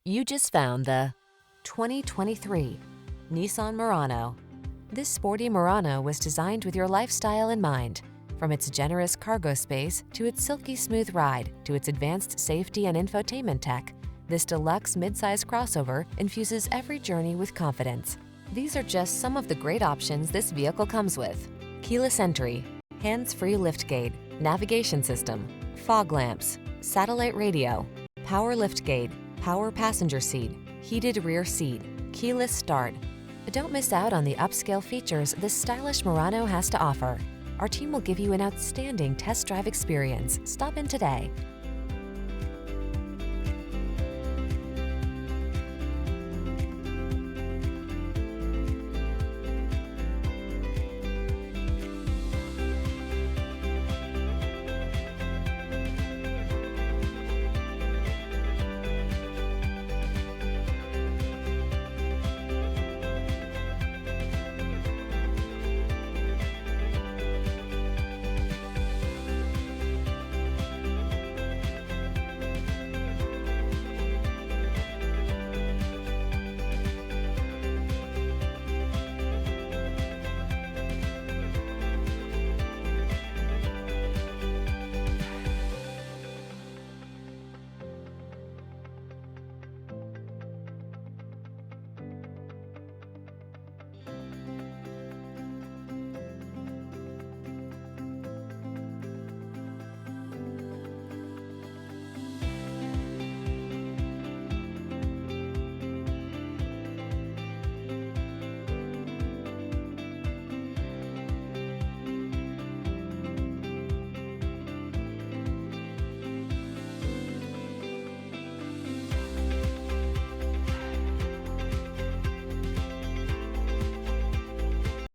You just found the 2023 Nissan Murano. This sporty Murano was designed with your lifestyle in mind. From its generous cargo space to its silky smooth ride to its advanced safety and infotainment tech, this deluxe midsize crossover infuses every journey with confidence. These are just some of the great options this vehicle comes with: keyless entry, hands-free liftgate, navigation system, fog lamps, satellite radio, power liftgate, power passenger seat, heated rear seat, keyless start. Don't miss out on the upscale features this stylish Murano has to offer. Our team will give you an outstanding test drive experience. Stop in today.